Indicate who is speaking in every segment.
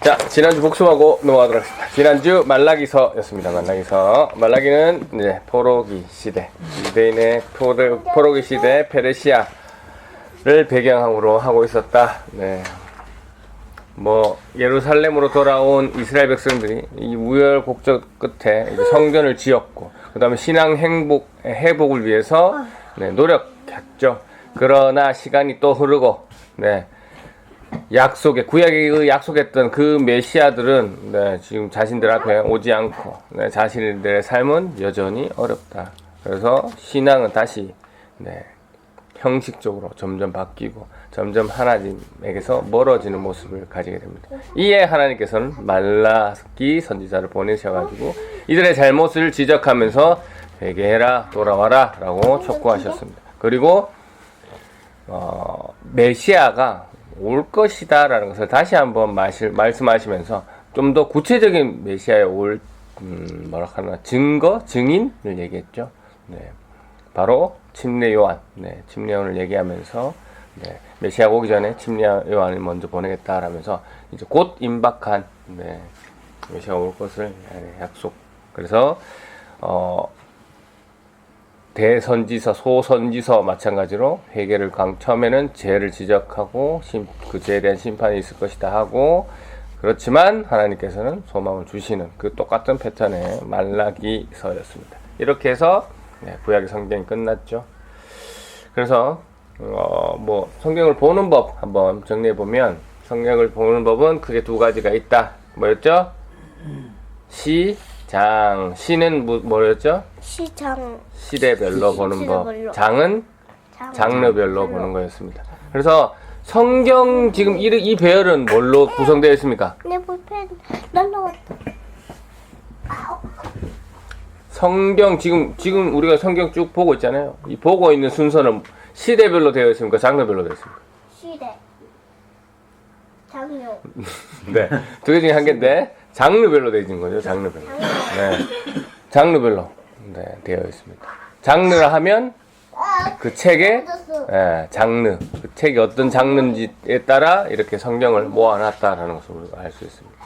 Speaker 1: 자, 지난주 복습하고 넘어가도록 하겠습니다. 지난주 말라기서였습니다. 말라기는 이제 포로기 시대, 유대인의 포로기 시대 페르시아를 배경으로 하고 있었다. 네. 예루살렘으로 돌아온 이스라엘 백성들이 이 우여곡절 끝에 이제 성전을 지었고, 그 다음에 신앙 회복을 위해서 노력했죠. 그러나 시간이 또 흐르고, 구약이 약속했던 그 메시아들은 지금 자신들 앞에 오지 않고 자신들의 삶은 여전히 어렵다. 그래서 신앙은 다시 형식적으로 점점 바뀌고 점점 하나님에게서 멀어지는 모습을 가지게 됩니다. 이에 하나님께서는 말라기 선지자를 보내셔가지고 이들의 잘못을 지적하면서 회개해라, 돌아와라 라고 촉구하셨습니다. 그리고 메시아가 올 것이다 라는 것을 다시 한번 말씀하시면서 좀 더 구체적인 메시아의 올 증인을 얘기했죠. 바로 침례 요한을 얘기하면서 메시아 오기 전에 침례 요한을 먼저 보내겠다 라면서 이제 곧 임박한 메시아가 올 것을 약속. 그래서 대선지서, 소선지서 마찬가지로 회개를 처음에는 죄를 지적하고 그 죄에 대한 심판이 있을 것이다 하고, 그렇지만 하나님께서는 소망을 주시는 그 똑같은 패턴의 말라기서였습니다. 이렇게 해서 구약의 성경이 끝났죠. 그래서 성경을 보는 법 한번 정리해 보면, 성경을 보는 법은 크게 두 가지가 있다. 뭐였죠? 시장. 시는 뭐였죠?
Speaker 2: 시장.
Speaker 1: 시대별로 보는 법. 장은 장르별로 보는 거였습니다. 그래서 성경 지금 이 배열은 뭘로 구성되어 있습니까?
Speaker 2: 내 볼펜 날라왔다.
Speaker 1: 성경 지금 우리가 성경 쭉 보고 있잖아요. 이 보고 있는 순서는 시대별로 되어 있습니까? 장르별로 되어 있습니까?
Speaker 2: 시대. 장르.
Speaker 1: 두 개 중에 한 개인데 장르별로 되어 있는 거죠. 장르별로. 장르별로 되어 있습니다. 장르라 하면 그 책의 장르, 그 책이 어떤 장르인지에 따라 이렇게 성경을 모아놨다라는 것을 우리가 알 수 있습니다.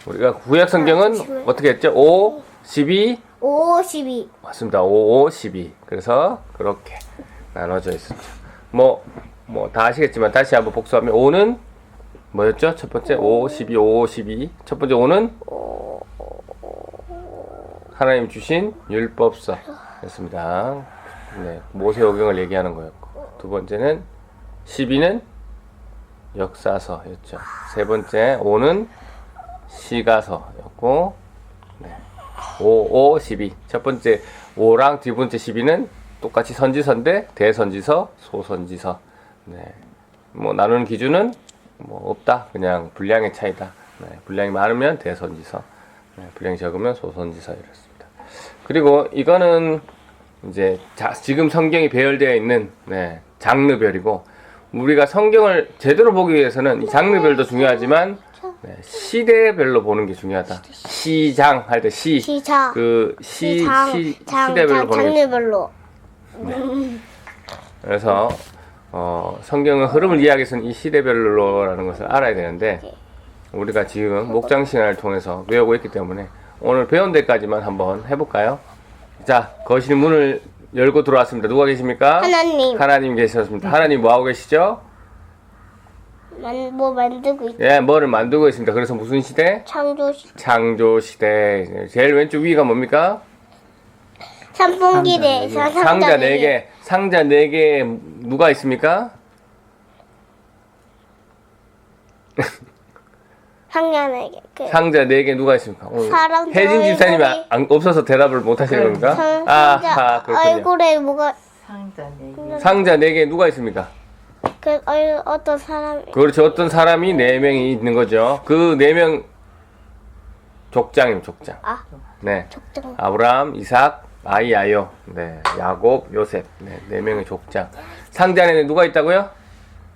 Speaker 1: 우리가 구약 성경은 어떻게 했죠? 5, 12. 맞습니다. 5, 12. 그래서 그렇게 나눠져 있습니다. 다 아시겠지만 다시 한번 복수하면 5는 뭐였죠? 첫 번째 5, 12, 5, 12. 첫 번째 5는 하나님 주신 율법서였습니다. 모세오경을 얘기하는 거였고, 두 번째는 12는 역사서였죠. 세 번째 5는 시가서였고, 5, 12. 첫 번째 5랑 두 번째 12는 똑같이 선지서인데 대선지서, 소선지서. 나누는 기준은 없다. 그냥 분량의 차이다. 분량이 많으면 대선지서, 분량이 적으면 소선지서 이렇습니다. 그리고 이거는 이제 지금 성경이 배열되어 있는 장르별이고, 우리가 성경을 제대로 보기 위해서는 이 장르별도 중요하지만 시대별로 보는 게 중요하다. 시장 할 때 시대별로 보는 게
Speaker 2: 장르별로.
Speaker 1: 그래서 성경의 흐름을 이해하기 위해서는 이 시대별로라는 것을 알아야 되는데, 우리가 지금 목장 시간을 통해서 외우고 있기 때문에 오늘 배운 데까지만 한번 해볼까요? 자, 거실 문을 열고 들어왔습니다. 누가 계십니까? 하나님 계셨습니다. 하나님 뭐 하고 계시죠?
Speaker 2: 뭐 만들고 있죠.
Speaker 1: 뭐를 만들고 있습니다. 그래서 무슨 시대? 창조 시대. 제일 왼쪽 위가 뭡니까?
Speaker 2: 선풍기대.
Speaker 1: 상자 4개. 상자 4개에 누가 있습니까? 상자 4개 누가 있습니까? 혜진 집사님이 없어서 대답을 못 하시는 겁니까? 그렇군요.
Speaker 2: 얼굴에 뭐가
Speaker 1: 상자 4개 누가 있습니까?
Speaker 2: 어떤 사람이.
Speaker 1: 그렇죠. 어떤 사람이 4명이 있는 거죠. 그 4명 족장입니다. 족장.
Speaker 2: 족장.
Speaker 1: 아브라함, 이삭, 아이아요. 야곱, 요셉. 4명의 족장. 상자 안에 누가 있다고요?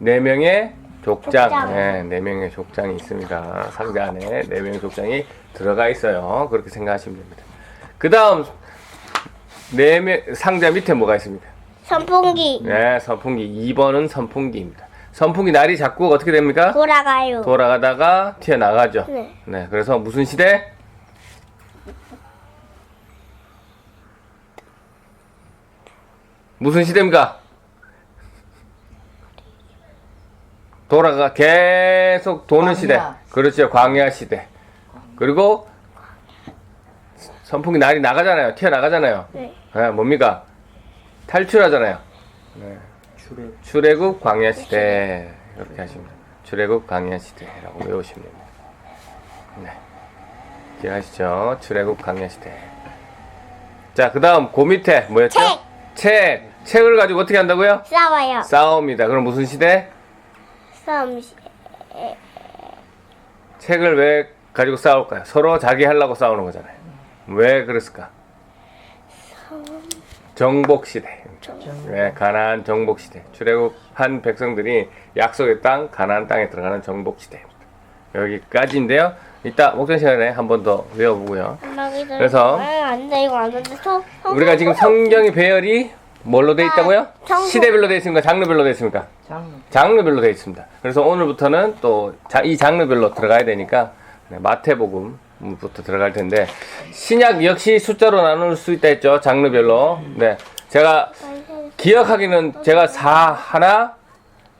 Speaker 1: 4명의 족장. 4명의 족장이 있습니다. 상자 안에 4명의 족장이 들어가 있어요. 그렇게 생각하시면 됩니다. 그 다음 상자 밑에 뭐가 있습니까?
Speaker 2: 선풍기.
Speaker 1: 선풍기. 2번은 선풍기입니다. 선풍기 날이 자꾸 어떻게 됩니까?
Speaker 2: 돌아가요.
Speaker 1: 돌아가다가 튀어나가죠.
Speaker 2: 네.
Speaker 1: 네, 그래서 무슨 시대? 무슨 시대입니까? 계속 도는
Speaker 3: 광야.
Speaker 1: 시대. 그렇죠. 광야 시대. 그리고 선풍기 날이 나가잖아요. 튀어나가잖아요.
Speaker 2: 네.
Speaker 1: 네, 뭡니까? 탈출하잖아요. 네.
Speaker 3: 출애.
Speaker 1: 출애굽 광야 시대. 이렇게 하시면 돼요. 출애굽 광야 시대라고 외우시면 됩니다. 네. 기억하시죠? 출애굽 광야 시대. 자, 그 다음 그 밑에 뭐였죠? 책을 가지고 어떻게 한다고요?
Speaker 2: 싸워요.
Speaker 1: 싸웁니다. 그럼 무슨 시대?
Speaker 2: 싸움.
Speaker 1: 책을 왜 가지고 싸울까요? 서로 자기 하려고 싸우는 거잖아요. 왜 그랬을까? 정복 시대. 네, 가나안 정복 시대. 출애굽한 백성들이 약속의 땅 가나안 땅에 들어가는 정복 시대입니다. 여기까지인데요. 이따 목전 시간에 한 번 더 외워보고요. 그래서
Speaker 2: 안돼 이거 안 돼.
Speaker 1: 우리가 지금 성경의 배열이 뭘로 돼 있다고요?
Speaker 2: 성경.
Speaker 1: 시대별로 돼 있습니까? 장르별로 돼 있습니까?
Speaker 3: 장르.
Speaker 1: 장르별로 돼 있습니다. 그래서 오늘부터는 또 이 장르별로 들어가야 되니까 네, 마태복음부터 들어갈 텐데 신약 역시 숫자로 나눌 수 있다 했죠. 장르별로. 네, 제가 기억하기는 제가 4 하나,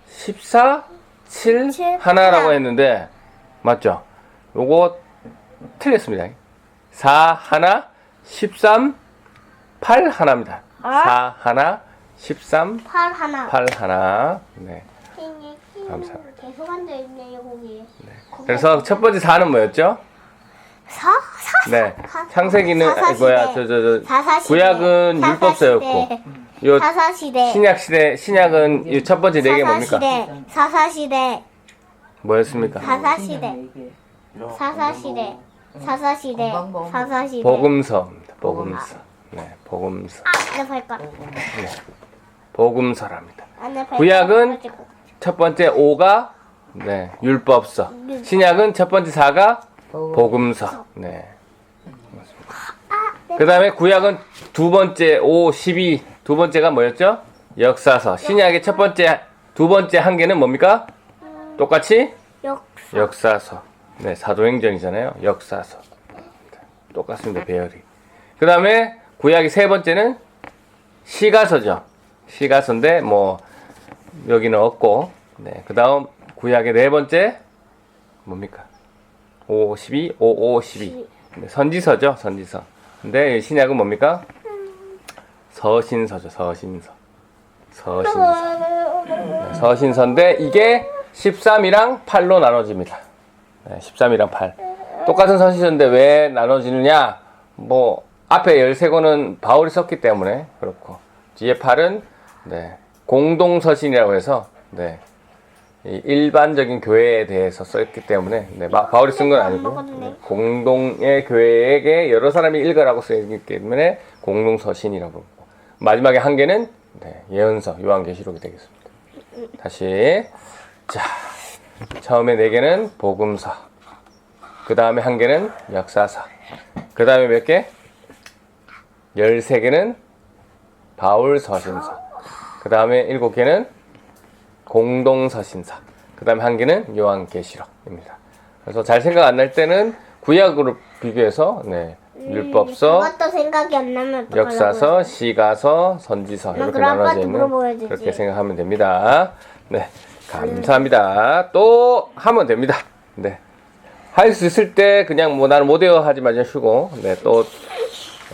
Speaker 1: 14, 7 하나라고 했는데 맞죠? 요거 틀렸습니다. 4 하나, 13, 8 하나입니다. 4 하나, 13,
Speaker 2: 팔 하나.
Speaker 1: 8 하나. 네. 감사합니다.
Speaker 2: 계속 앉아 있네요 거기.
Speaker 1: 그래서 첫 번째 4는 뭐였죠?
Speaker 2: 사?
Speaker 1: 네. 창세기는
Speaker 2: 사사시대.
Speaker 1: 뭐야?
Speaker 2: 사사시대.
Speaker 1: 구약은 율법서였고 요
Speaker 2: 사사시대.
Speaker 1: 신약은 이 첫 번째 네 개 뭡니까?
Speaker 2: 사사시대.
Speaker 1: 뭐였습니까?
Speaker 2: 사사시대. 사사시대. 사사시대.
Speaker 3: 건강보험.
Speaker 2: 사사시대.
Speaker 1: 복음서입니다. 복음서. 네, 복음서.
Speaker 2: 내 발가락.
Speaker 1: 복음서랍니다.
Speaker 2: 내 발가락
Speaker 1: 구약은
Speaker 2: 가지고.
Speaker 1: 첫 번째 5가 네, 율법서. 신약은 첫 번째 4가 복음서. 네. 그 다음에 구약은 두 번째 5, 12 두 번째가 뭐였죠? 역사서. 신약의 첫 번째 두 번째 한 개는 뭡니까? 똑같이 역사서. 네, 사도행전이잖아요. 역사서. 똑같습니다. 배열이. 그 다음에 구약의 세 번째는 시가서죠. 시가서인데 뭐 여기는 없고. 네, 그 다음 구약의 네 번째 뭡니까? 5, 12, 5, 5, 12. 네, 선지서죠. 선지서. 근데 신약은 뭡니까? 서신서죠. 서신서. 네, 서신서인데 이게 13이랑 8로 나눠집니다. 네, 13이랑 8. 똑같은 서신서인데 왜 나눠지느냐? 뭐 앞에 13권은 바울이 썼기 때문에 그렇고 뒤에 8은 네, 공동서신이라고 해서 네, 이 일반적인 교회에 대해서 썼기 때문에 네, 바울이 쓴 건 아니고 네, 공동의 교회에게 여러 사람이 읽으라고 쓰였기 때문에 공동서신이라고 부르고 마지막에 한 개는 네, 예언서 요한계시록이 되겠습니다. 다시 자 처음에 네 개는 복음서, 그 다음에 한 개는 역사서, 그 다음에 몇 개? 13개는 바울 서신서, 그 다음에 7개는 공동서신서, 그 다음에 한 개는 요한계시록입니다. 그래서 잘 생각 안 날 때는 구약으로 비교해서 네, 율법서,
Speaker 2: 그것도 생각이 안 나면 어떡하려고요?
Speaker 1: 역사서, 시가서, 선지서 이렇게
Speaker 2: 그럼
Speaker 1: 나눠져
Speaker 2: 아빠한테
Speaker 1: 있는
Speaker 2: 물어봐야 되지.
Speaker 1: 그렇게 생각하면 됩니다. 네, 감사합니다. 또 하면 됩니다. 네, 할 수 있을 때 그냥 뭐 나는 못 외워 하지 마시고 쉬고 네, 또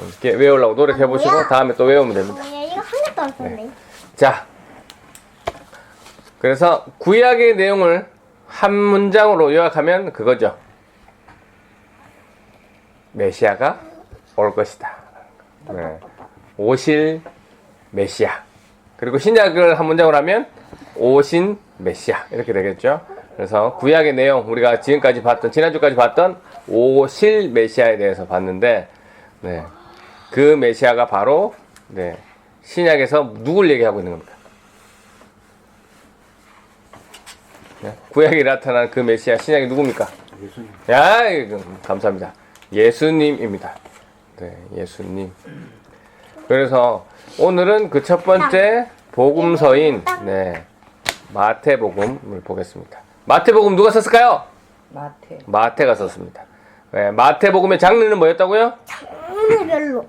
Speaker 1: 이렇게 외우려고 노력해 보시고
Speaker 2: 뭐야?
Speaker 1: 다음에 또 외우면 됩니다.
Speaker 2: 뭐야 이거 한 개도 안 썼네.
Speaker 1: 자, 그래서 구약의 내용을 한 문장으로 요약하면 그거죠. 메시아가 올 것이다. 네. 오실 메시아. 그리고 신약을 한 문장으로 하면 오신 메시아. 이렇게 되겠죠. 그래서 구약의 내용, 우리가 지금까지 봤던, 지난주까지 봤던 오실 메시아에 대해서 봤는데, 네. 그 메시아가 바로, 네. 신약에서 누굴 얘기하고 있는 겁니까? 네. 구약에 나타난 그 메시아, 신약이 누굽니까?
Speaker 3: 예수님.
Speaker 1: 야, 감사합니다. 예수님입니다. 네, 예수님. 그래서 오늘은 그 첫 번째 복음서인 네, 마태복음을 보겠습니다. 마태복음 누가 썼을까요? 마태가 썼습니다. 네, 마태복음의 장르는 뭐였다고요?
Speaker 2: 장르별로.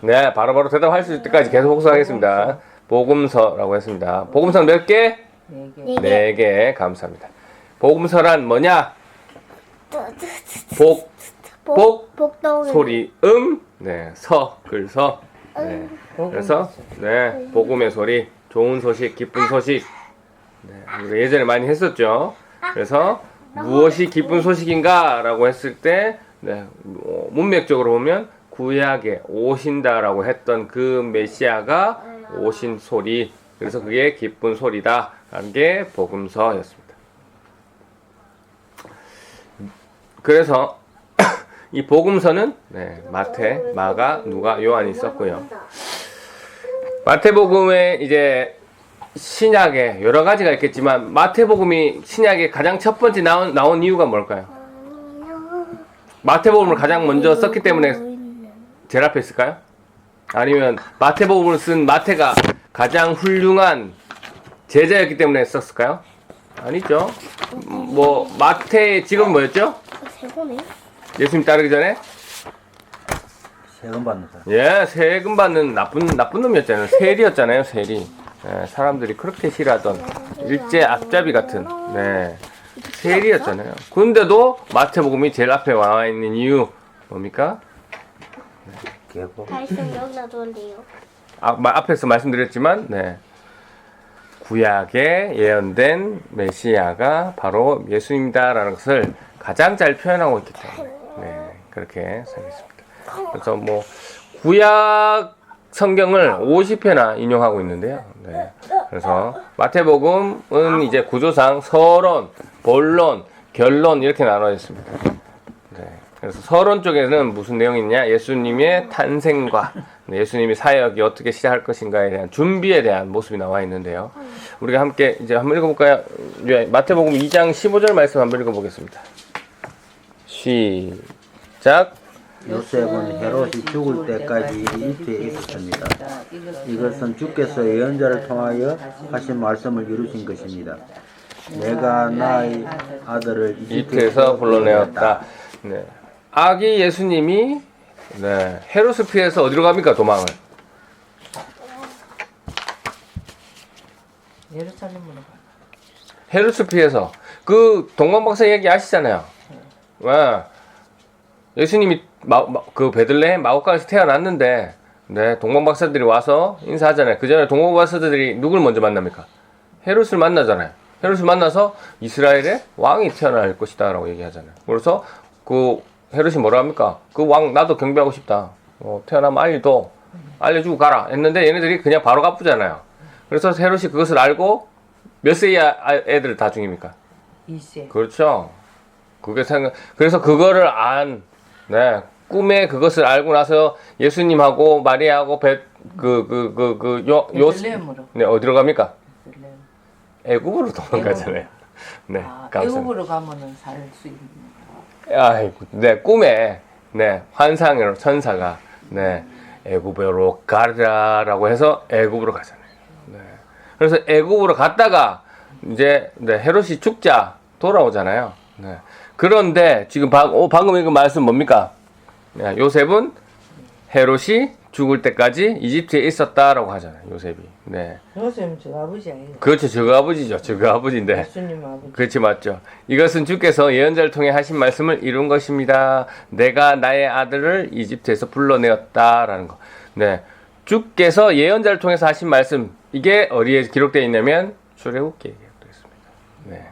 Speaker 1: 네, 바로바로 대답할 수 있을 때까지 계속 복습하겠습니다. 복음서라고 했습니다. 복음서는 몇 개? 네 개. 감사합니다. 복음서란 뭐냐?
Speaker 2: 복동
Speaker 1: 소리, 네, 글서. 네. 그래서, 네, 복음의 소리, 좋은 소식, 기쁜 소식. 네, 우리가 예전에 많이 했었죠. 그래서, 무엇이 기쁜 소식인가? 라고 했을 때, 네, 문맥적으로 보면, 구약에 오신다라고 했던 그 메시아가 오신 소리. 그래서 그게 기쁜 소리다. 라는 게 복음서였습니다. 그래서, 이 복음서는 네, 마태, 마가, 누가, 요한이 썼고요. 마태복음에 이제 신약에 여러 가지가 있겠지만 마태복음이 신약에 가장 첫 번째 나온 이유가 뭘까요? 마태복음을 가장 먼저 썼기 때문에 제일 앞에 있을까요? 아니면 마태복음을 쓴 마태가 가장 훌륭한 제자였기 때문에 썼을까요? 아니죠. 뭐 마태의 직업은 뭐였죠?
Speaker 2: 세고네.
Speaker 1: 예수님 따르기 전에
Speaker 3: 세금 받는 사람.
Speaker 1: 예, 세금 받는 나쁜 놈이었잖아요. 세리였잖아요, 세리. 예, 사람들이 그렇게 싫어하던 일제 앞잡이 같은 네, 세리였잖아요. 그런데도 마태복음이 제일 앞에 와 있는 이유 뭡니까?
Speaker 3: 계곡.
Speaker 2: 달성 여기 놔두는데요.
Speaker 1: 앞에서 말씀드렸지만 네, 구약에 예언된 메시아가 바로 예수님이다라는 것을 가장 잘 표현하고 있기 때문에 네, 그렇게 생겼습니다. 그래서 뭐 구약 성경을 50회나 인용하고 있는데요. 네. 그래서 마태복음은 이제 구조상 서론, 본론, 결론 이렇게 나눠 있습니다. 네. 그래서 서론 쪽에는 무슨 내용이 있냐? 예수님의 탄생과 예수님의 사역이 어떻게 시작할 것인가에 대한 준비에 대한 모습이 나와 있는데요. 우리가 함께 이제 한번 읽어볼까요? 마태복음 2장 15절 말씀 한번 읽어보겠습니다. 시작.
Speaker 3: 요셉은 헤롯이 죽을 때까지 이집트에 있었습니다. 이것은 주께서 예언자를 통하여 하신 말씀을 이루신 것입니다. 내가 나의 아들을
Speaker 1: 이집트에서 불러내었다. 네. 아기 예수님이 네, 헤롯을 피해서 어디로 갑니까? 도망을.
Speaker 4: 예루살렘으로 가.
Speaker 1: 헤롯을 피해서 그 동방박사 얘기 아시잖아요. 와, 예수님이 그 베들레헴 마곡간에서 태어났는데, 네, 동방박사들이 와서 인사하잖아요. 그 전에 동방박사들이 누굴 먼저 만납니까? 헤롯을 만나잖아요. 헤롯을 만나서 이스라엘의 왕이 태어날 것이다라고 얘기하잖아요. 그래서 그 헤롯이 뭐라 합니까? 그 왕 나도 경배하고 싶다. 태어나면 알려주고 가라. 했는데 얘네들이 그냥 바로 갚으잖아요. 그래서 헤롯이 그것을 알고 몇 세의 애들을 다 죽입니까?
Speaker 4: 2세.
Speaker 1: 그렇죠. 그래서 그거를 네, 꿈에 그것을 알고 나서 예수님하고 마리아하고
Speaker 4: 베들레헴으로.
Speaker 1: 네, 어디로 갑니까?
Speaker 4: 베들레헴.
Speaker 1: 애굽으로 도망가잖아요. 네, 감사합니다.
Speaker 4: 애굽으로 가면은 살 수 있는.
Speaker 1: 아이고, 네, 꿈에, 네, 환상으로 천사가, 네, 애굽으로 가라라고 해서 애굽으로 가잖아요. 네. 그래서 애굽으로 갔다가, 이제, 네, 헤롯이 죽자 돌아오잖아요. 네. 그런데, 지금 방금 읽은 말씀 뭡니까? 네, 요셉은 헤롯이 죽을 때까지 이집트에 있었다라고 하잖아요, 요셉이. 네.
Speaker 4: 요셉은 저 아버지 아니에요?
Speaker 1: 그렇죠, 저거 아버지죠, 저거 아버지인데.
Speaker 4: 예수님 아버지.
Speaker 1: 그렇지, 맞죠. 이것은 주께서 예언자를 통해 하신 말씀을 이룬 것입니다. 내가 나의 아들을 이집트에서 불러내었다라는 거. 네. 주께서 예언자를 통해서 하신 말씀, 이게 어디에 기록되어 있냐면 출애굽기에 기록되어 있습니다. 네.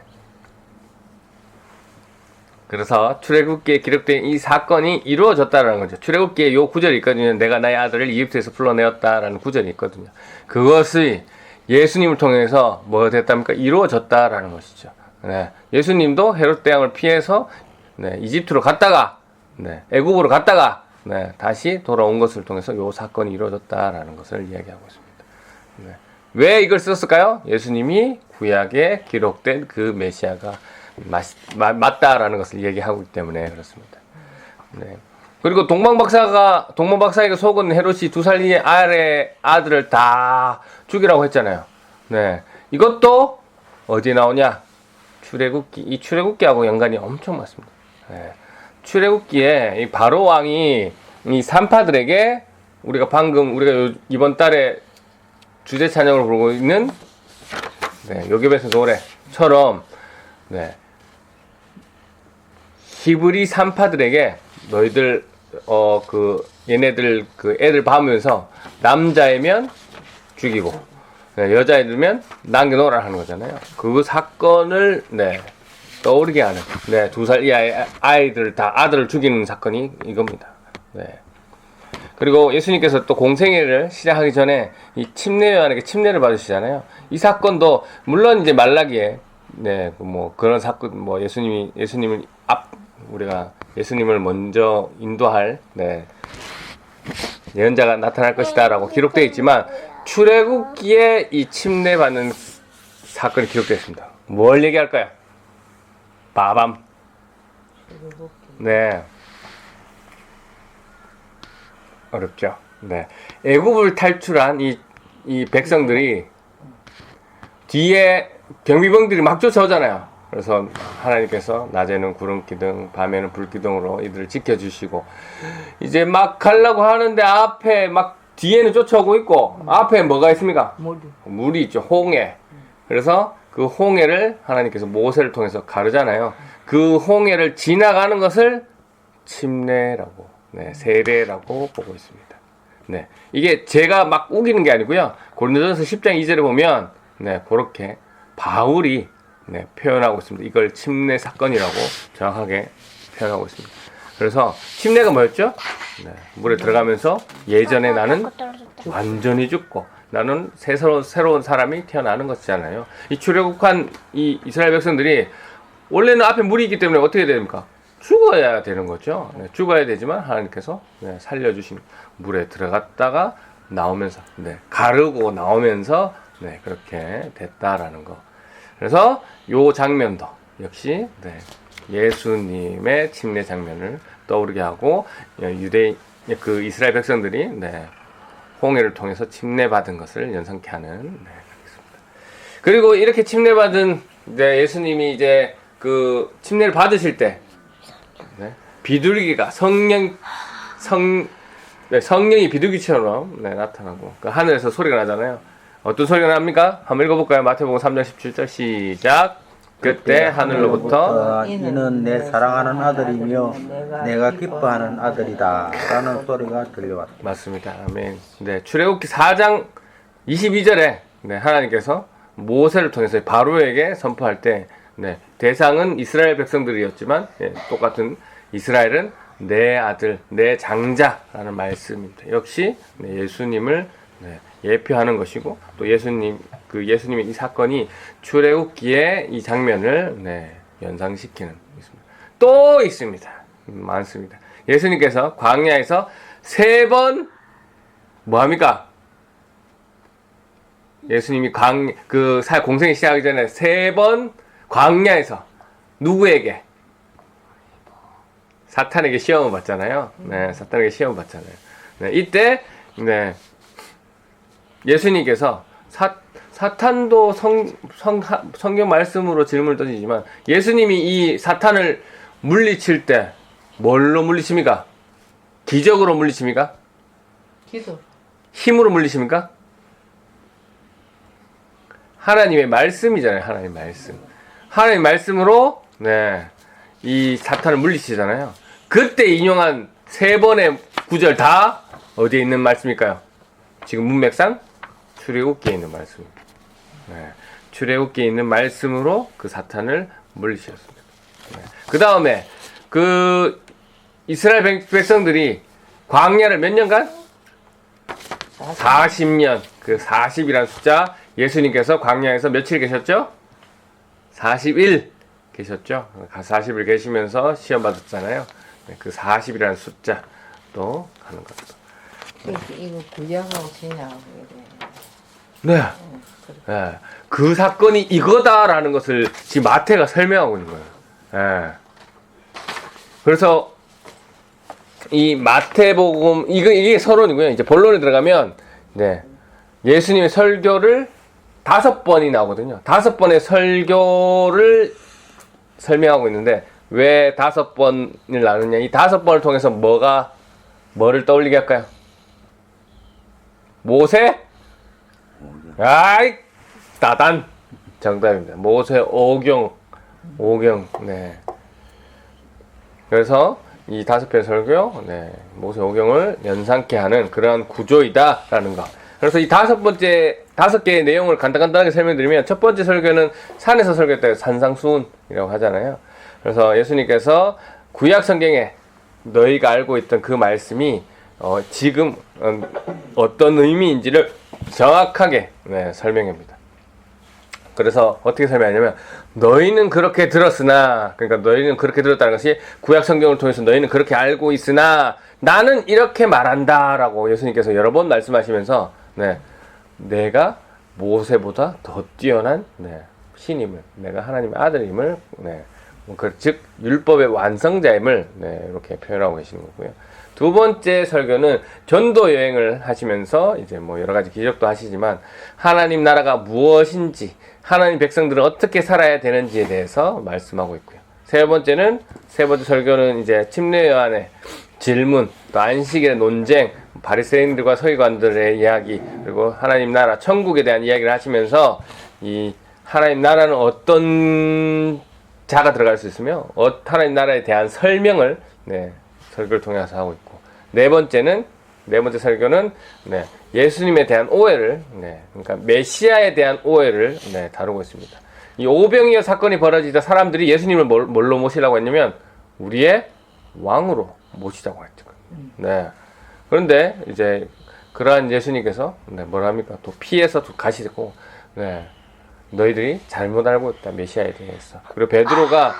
Speaker 1: 그래서 출애굽기에 기록된 이 사건이 이루어졌다라는 거죠. 출애굽기에 요 구절이 있거든요. 내가 나의 아들을 이집트에서 불러내었다라는 구절이 있거든요. 그것이 예수님을 통해서 뭐 됐답니까? 이루어졌다라는 것이죠. 네. 예수님도 헤롯 대왕을 피해서 네, 이집트로 갔다가 네, 애굽으로 갔다가 네, 다시 돌아온 것을 통해서 요 사건이 이루어졌다라는 것을 이야기하고 있습니다. 네. 왜 이걸 썼을까요? 예수님이 구약에 기록된 그 메시아가 맞다라는 것을 얘기하고 있기 때문에 그렇습니다. 네. 그리고 동방박사에게 속은 헤롯이 2살 이의 아들을 다 죽이라고 했잖아요. 네. 이것도 어디에 나오냐? 출애굽기. 이 출애굽기하고 연관이 엄청 많습니다. 예. 출애굽기에 이 바로 왕이 이 산파들에게 우리가 이번 달에 주제 찬양을 부르고 있는 요괴배스 노래처럼 히브리 산파들에게 너희들 얘네들 애들 봐오면서 남자이면 죽이고 여자애들면 남겨놓으라 하는 거잖아요. 그 사건을 떠오르게 하는 2살 이 아이들 다 아들을 죽이는 사건이 이겁니다. 그리고 예수님께서 또 공생애를 시작하기 전에 이 침례요한에게 침례를 받으시잖아요. 이 사건도 물론 이제 말라기에 그런 사건 우리가 예수님을 먼저 인도할 예언자가 나타날 것이다라고 기록되어 있지만 출애굽기에 이 침례받는 사건이 기록되어 있습니다. 뭘 얘기할까요? 빠밤. 어렵죠. 애굽을 탈출한 이 백성들이 뒤에 경비병들이 막 쫓아오잖아요. 그래서 하나님께서 낮에는 구름 기둥, 밤에는 불 기둥으로 이들을 지켜주시고 이제 막 가려고 하는데 앞에 막 뒤에는 쫓아오고 있고 앞에 뭐가 있습니까? 물이 있죠. 홍해. 그래서 그 홍해를 하나님께서 모세를 통해서 가르잖아요. 그 홍해를 지나가는 것을 침례라고 세례라고 보고 있습니다. 이게 제가 막 우기는 게 아니고요. 고린도전서 10장 2절에 보면 그렇게 바울이 표현하고 있습니다. 이걸 침례 사건이라고 정확하게 표현하고 있습니다. 그래서 침례가 뭐였죠? 물에 들어가면서 예전에 나는 완전히 죽고 나는 새로운 사람이 태어나는 것이잖아요. 이 출애굽한 이 이스라엘 백성들이 원래는 앞에 물이 있기 때문에 어떻게 됩니까? 죽어야 되는 거죠. 죽어야 되지만 하나님께서 살려주신 물에 들어갔다가 나오면서 가르고 나오면서 그렇게 됐다라는 거. 그래서 요 장면도 역시 예수님의 침례 장면을 떠오르게 하고 이스라엘 백성들이 홍해를 통해서 침례받은 것을 연상케 하는 있습니다. 그리고 이렇게 침례받은 예수님이 이제 그 침례를 받으실 때 비둘기가 성령이 비둘기처럼 나타나고 그 하늘에서 소리가 나잖아요. 어떤 소리가 납니까? 한번 읽어볼까요? 마태복음 3장 17절 시작. 그때 하늘로부터
Speaker 3: 이는 내 사랑하는 아들이며 내가 기뻐하는 아들이다 라는 소리가 들려왔다.
Speaker 1: 맞습니다. 아멘. 출애굽기 4장 22절에 하나님께서 모세를 통해서 바로에게 선포할 때 대상은 이스라엘 백성들이었지만 똑같은 이스라엘은 내 아들, 내 장자라는 말씀입니다. 역시 예수님을 예표하는 것이고 또 예수님의 이 사건이 출애굽기의 이 장면을 연상시키는 있습니다. 또 있습니다. 많습니다. 예수님께서 광야에서 3번 뭐합니까? 예수님이 공생이 시작하기 전에 3번 광야에서 누구에게? 사탄에게 시험을 받잖아요. 사탄에게 시험을 받잖아요. 이때 예수님께서 사탄도 성경 말씀으로 질문을 던지지만 예수님이 이 사탄을 물리칠 때 뭘로 물리칩니까? 기적으로 물리칩니까?
Speaker 4: 기도.
Speaker 1: 힘으로 물리칩니까? 하나님의 말씀이잖아요. 하나님의 말씀. 하나님의 말씀으로 이 사탄을 물리치잖아요. 그때 인용한 3번의 구절 다 어디에 있는 말씀일까요? 지금 문맥상 출애굽기에 있는 말씀입니다. 출애굽기에 있는 말씀으로 그 사탄을 물리치셨습니다. 그 다음에 그 이스라엘 백성들이 광야를 몇 년간? 40년. 그 40이라는 숫자 예수님께서 광야에서 며칠 계셨죠? 40일 계셨죠? 40일 계시면서 시험 받았잖아요. 그 40이라는 숫자도 가는 겁니다.
Speaker 4: 이거 구약하고 신약하고
Speaker 1: 그 사건이 이거다라는 것을 지금 마태가 설명하고 있는 거예요. 그래서 이 마태복음 이게 서론이고요. 이제 본론에 들어가면 예수님의 설교를 5번이 나오거든요. 5번의 설교를 설명하고 있는데 왜 5번을 나누냐? 이 5번을 통해서 뭐를 떠올리게 할까요? 모세? 아이, 따단. 정답입니다. 모세 오경. 네. 그래서 이 5편의 설교, 네, 모세 오경을 연상케 하는 그러한 구조이다라는 거. 그래서 이 5개의 내용을 간단하게 설명드리면, 첫 번째 설교는 산에서 설교했다. 산상수훈이라고 하잖아요. 그래서 예수님께서 구약 성경에 너희가 알고 있던 그 말씀이 지금 어떤 의미인지를 정확하게, 네, 설명합니다. 그래서 어떻게 설명하냐면, 너희는 그렇게 들었으나, 그러니까 너희는 그렇게 들었다는 것이 구약 성경을 통해서 너희는 그렇게 알고 있으나 나는 이렇게 말한다라고 예수님께서 여러 번 말씀하시면서, 네, 내가 모세보다 더 뛰어난, 네, 신임을, 내가 하나님의 아들임을, 네, 즉 율법의 완성자임을, 네, 이렇게 표현하고 계시는 거고요. 두 번째 설교는 전도 여행을 하시면서 이제 뭐 여러 가지 기적도 하시지만 하나님 나라가 무엇인지, 하나님 백성들은 어떻게 살아야 되는지에 대해서 말씀하고 있고요. 세 번째 설교는 이제 침례 요한의 질문, 또 안식일의 논쟁, 바리새인들과 서기관들의 이야기, 그리고 하나님 나라, 천국에 대한 이야기를 하시면서 이 하나님 나라는 어떤 자가 들어갈 수 있으며 하나님 나라에 대한 설명을, 네, 설교를 통해서 하고 있고, 네 번째 설교는, 네, 예수님에 대한 오해를, 네, 그러니까 메시아에 대한 오해를, 네, 다루고 있습니다. 이 오병이어 사건이 벌어지자 사람들이 예수님을 뭘로 모시려고 했냐면 우리의 왕으로 모시자고 했죠. 네. 그런데 이제 그러한 예수님께서, 네, 뭐라 합니까? 또 피해서 가시고, 네, 너희들이 잘못 알고 있다, 메시아에 대해서. 그리고 베드로가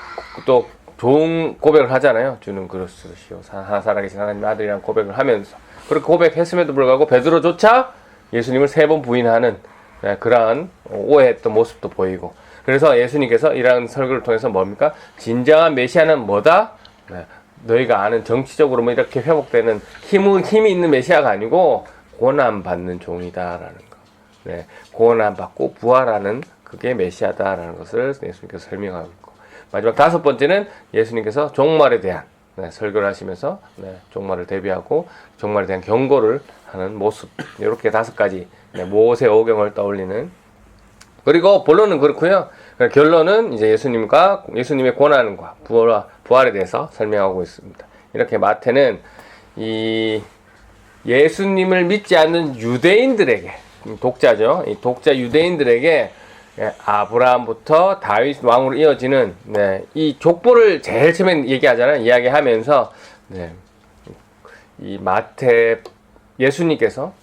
Speaker 1: 또 좋은 고백을 하잖아요. 주는 그리스도시요 살아계신 하나님의 아들이라는 고백을 하면서, 그렇게 고백했음에도 불구하고 베드로조차 예수님을 3번 부인하는, 네, 그러한 오해했던 모습도 보이고, 그래서 예수님께서 이러한 설교를 통해서 뭡니까? 진정한 메시아는 뭐다? 네, 너희가 아는 정치적으로 뭐 이렇게 회복되는 힘이 있는 메시아가 아니고 고난받는 종이다라는 거. 네, 고난받고 부활하는 그게 메시아다라는 것을 예수님께서 설명하고 있고, 마지막 5번째는 예수님께서 종말에 대한, 네, 설교를 하시면서, 네, 종말을 대비하고 종말에 대한 경고를 하는 모습, 이렇게 5가지, 네, 모세 오경을 떠올리는, 그리고 본론은 그렇고요. 결론은 이제 예수님의 고난과 부활에 대해서 설명하고 있습니다. 이렇게 마태는 이 예수님을 믿지 않는 유대인들에게, 독자죠. 이 독자 유대인들에게 아브라함부터 다윗 왕으로 이어지는, 네, 이 족보를 제일 처음에 이야기하면서, 네, 이 예수님께서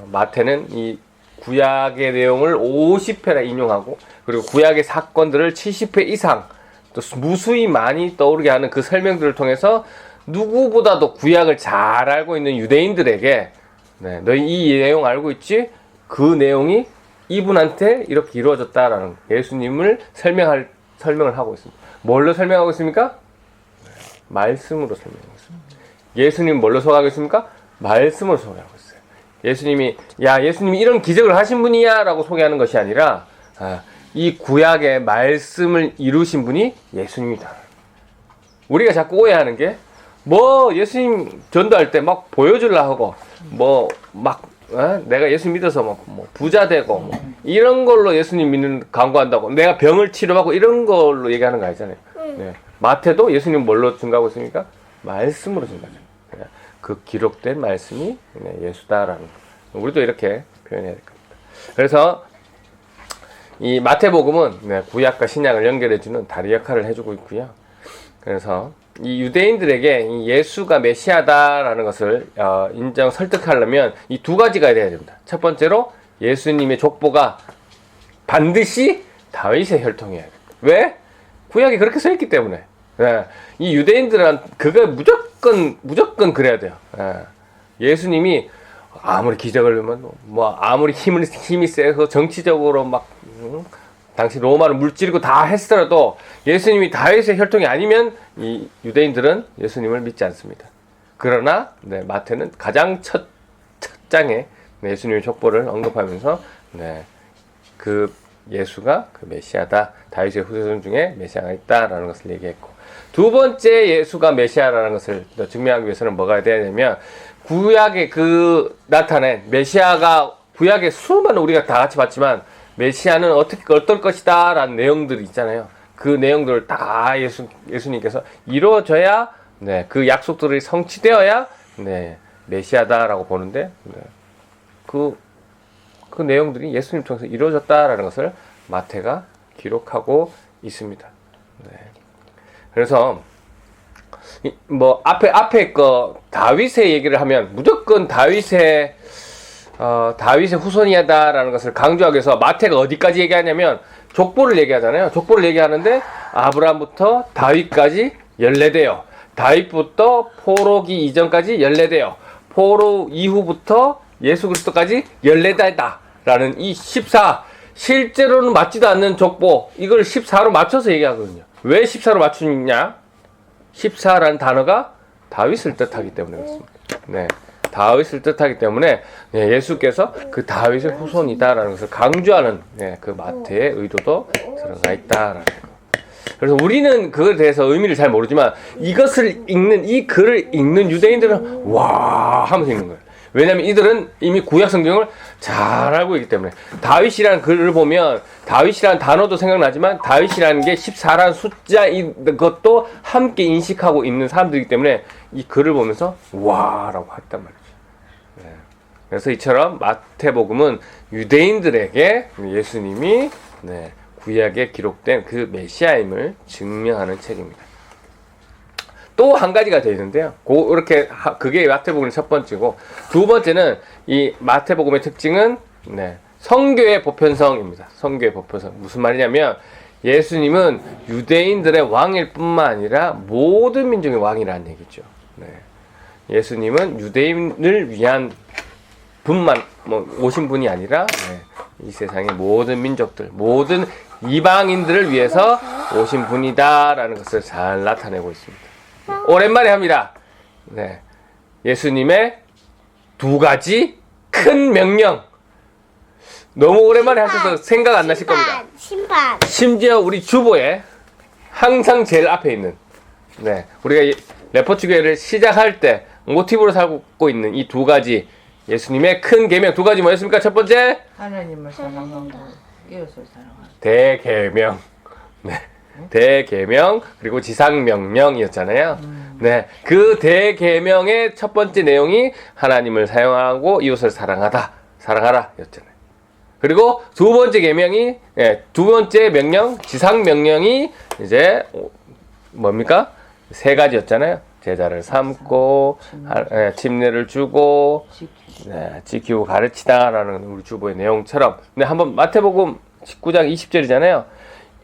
Speaker 1: 마태는 이 구약의 내용을 50회나 인용하고, 그리고 구약의 사건들을 70회 이상 또 무수히 많이 떠오르게 하는 그 설명들을 통해서 누구보다도 구약을 잘 알고 있는 유대인들에게, 네, 너희 이 내용 알고 있지? 그 내용이 이분한테 이렇게 이루어졌다라는 예수님을 설명을 하고 있습니다. 뭘로 설명하고 있습니까? 말씀으로 설명하고 있습니다. 예수님 뭘로 소개하고 있습니까? 말씀으로 소개하고 있습니다. 예수님이 이런 기적을 하신 분이야 라고 소개하는 것이 아니라, 이 구약의 말씀을 이루신 분이 예수님이다. 우리가 자꾸 오해하는 게, 예수님 전도할 때 막 보여주려고 하고, 내가 예수 믿어서 뭐 부자 되고, 이런 걸로 예수님 믿는 광고한다고, 내가 병을 치료하고 이런 걸로 얘기하는 거 아니잖아요. 네. 마태도 예수님 뭘로 증가하고 있습니까? 말씀으로 증가하죠. 그 기록된 말씀이, 네, 예수다라는 거. 우리도 이렇게 표현해야 될 겁니다. 그래서 이 마태복음은, 네, 구약과 신약을 연결해주는 다리 역할을 해주고 있고요. 그래서 이 유대인들에게 이 예수가 메시아다라는 것을 설득하려면 이 2가지가 돼야 됩니다. 첫 번째로 예수님의 족보가 반드시 다윗의 혈통이어야 돼요. 왜? 구약이 그렇게 써있기 때문에. 네. 이 유대인들은 그거 무조건 그래야 돼요. 네. 예수님이 아무리 기적을 하면, 아무리 힘이 세서 정치적으로 당시 로마를 물찌르고 다 했더라도 예수님이 다윗의 혈통이 아니면 이 유대인들은 예수님을 믿지 않습니다. 그러나, 네, 마태는 가장 첫 장에, 네, 예수님의 족보를 언급하면서, 네, 그 예수가 그 메시아다. 다윗의 후손 중에 메시아가 있다라는 것을 얘기했고, 두 번째 예수가 메시아라는 것을 증명하기 위해서는 뭐가 해야 되냐면, 구약에 그 나타낸 메시아가 구약에 수많은 우리가 다 같이 봤지만 메시아는 어떨 것이다 라는 내용들이 있잖아요. 그 내용들을 다 예수님께서 이루어져야, 네, 그 약속들이 성취되어야, 네, 메시아다라고 보는데, 네, 그 내용들이 예수님 통해서 이루어졌다라는 것을 마태가 기록하고 있습니다. 네. 그래서 뭐 앞에 거 다윗의 얘기를 하면 무조건 다윗의 후손이다라는 것을 강조하기 위해서 마태가 어디까지 얘기하냐면 족보를 얘기하잖아요. 족보를 얘기하는데 아브라함부터 다윗까지 14대요. 다윗부터 포로기 이전까지 14대요. 포로 이후부터 예수 그리스도까지 14대다라는 이 14, 실제로는 맞지도 않는 족보, 이걸 14로 맞춰서 얘기하거든요. 왜 14로 맞추냐? 14라는 단어가 다윗을 뜻하기 때문에 그렇습니다. 네, 다윗을 뜻하기 때문에, 네, 예수께서 그 다윗의 후손이다라는 것을 강조하는, 네, 그 마태의 의도도 들어가 있다라는 거. 그래서 우리는 그것에 대해서 의미를 잘 모르지만 이것을 읽는, 이 글을 읽는 유대인들은 와 하면서 읽는 거예요. 왜냐하면 이들은 이미 구약 성경을 잘 알고 있기 때문에. 다윗이라는 글을 보면 다윗이라는 단어도 생각나지만 다윗이라는 게 14라는 숫자인 것도 함께 인식하고 있는 사람들이기 때문에 이 글을 보면서 와라고 했단 말이죠. 네. 그래서 이처럼 마태복음은 유대인들에게 예수님이, 네, 구약에 기록된 그 메시아임을 증명하는 책입니다. 또 한 가지가 되어 있는데요. 그게 마태복음의 첫 번째고, 두 번째는 이 마태복음의 특징은, 네, 성교의 보편성입니다. 성교의 보편성. 무슨 말이냐면 예수님은 유대인들의 왕일 뿐만 아니라 모든 민족의 왕이라는 얘기죠. 네. 예수님은 유대인을 위한 분만 오신 분이 아니라, 네, 이 세상의 모든 민족들, 모든 이방인들을 위해서 오신 분이다라는 것을 잘 나타내고 있습니다. 오랜만에 합니다. 네, 예수님의 두 가지 큰 명령. 너무 오랜만에 하셔서 생각 안 나실 겁니다.
Speaker 2: 심판.
Speaker 1: 심지어 우리 주보에 항상 제일 앞에 있는, 네, 우리가 레포츠 교회를 시작할 때 모티브로 살고 있는 이 두 가지 예수님의 큰 계명 두 가지 뭐였습니까? 첫 번째,
Speaker 4: 하나님을 사랑하고 이웃을 사랑하고.
Speaker 1: 대계명. 네. 대계명, 그리고 지상명령이었잖아요. 네. 그 대계명의 첫 번째 내용이 하나님을 사랑하고 이웃을 사랑하라 였잖아요. 그리고 두 번째 계명이, 두 번째 명령, 지상명령이 이제 뭡니까? 세 가지였잖아요. 제자를 삼고, 침례를 주고, 네, 지키고 가르치다라는 우리 주보의 내용처럼. 네, 한번 마태복음 19장 20절이잖아요.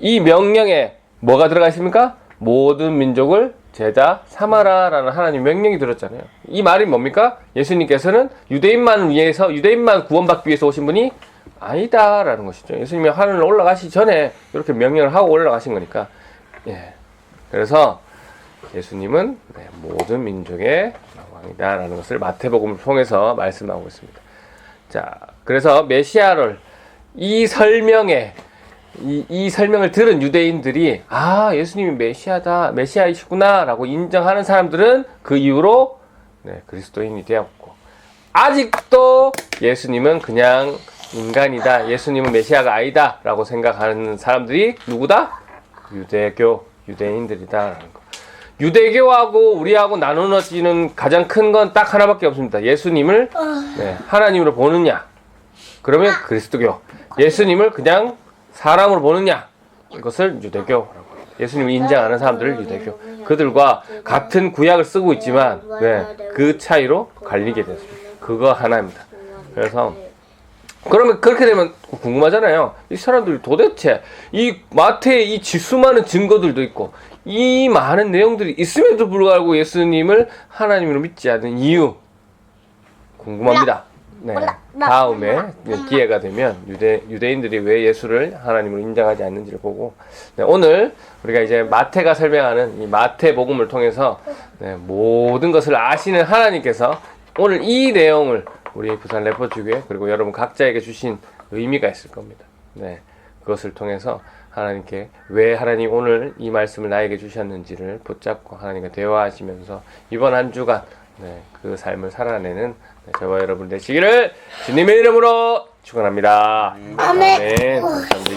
Speaker 1: 이 명령에 뭐가 들어가 있습니까? 모든 민족을 제자 삼아라라는 하나님 명령이 들었잖아요. 이 말이 뭡니까? 예수님께서는 유대인만 위해서, 유대인만 구원받기 위해서 오신 분이 아니다라는 것이죠. 예수님이 하늘로 올라가시기 전에 이렇게 명령을 하고 올라가신 거니까. 예. 그래서 예수님은, 네, 모든 민족의 왕이다라는 것을 마태복음을 통해서 말씀하고 있습니다. 자, 그래서 메시아를 이 설명을 들은 유대인들이, 아, 예수님이 메시아이시구나 라고 인정하는 사람들은 그 이후로, 네, 그리스도인이 되었고, 아직도 예수님은 그냥 인간이다, 예수님은 메시아가 아니다 라고 생각하는 사람들이 누구다? 유대인들이다 라는 거. 유대교하고 우리하고 나누어지는 가장 큰 건 딱 하나밖에 없습니다. 예수님을, 네, 하나님으로 보느냐, 그러면 그리스도교. 예수님을 그냥 사람으로 보느냐, 이것을 유대교라고 합니다. 예수님을 인정하는 사람들을 유대교. 그들과 같은 구약을 쓰고 있지만, 네, 그 차이로 갈리게 됐습니다. 그거 하나입니다. 그래서 그러면 그렇게 되면 궁금하잖아요. 이 사람들이 도대체 이 마태의 이 수많은 증거들도 있고 이 많은 내용들이 있음에도 불구하고 예수님을 하나님으로 믿지 않는 이유 궁금합니다. 네, 다음에 기회가 되면 유대인들이 왜 예수를 하나님으로 인정하지 않는지를 보고, 네, 오늘 우리가 이제 마태가 설명하는 이 마태복음을 통해서, 네, 모든 것을 아시는 하나님께서 오늘 이 내용을 우리 부산 레포츠교회 그리고 여러분 각자에게 주신 의미가 있을 겁니다. 네, 그것을 통해서 하나님께 왜 하나님 오늘 이 말씀을 나에게 주셨는지를 붙잡고 하나님과 대화하시면서 이번 한 주간 네, 그 삶을 살아내는 네, 저와 여러분 되시기를 주님의 이름으로 축원합니다. 아멘. 감사합니다.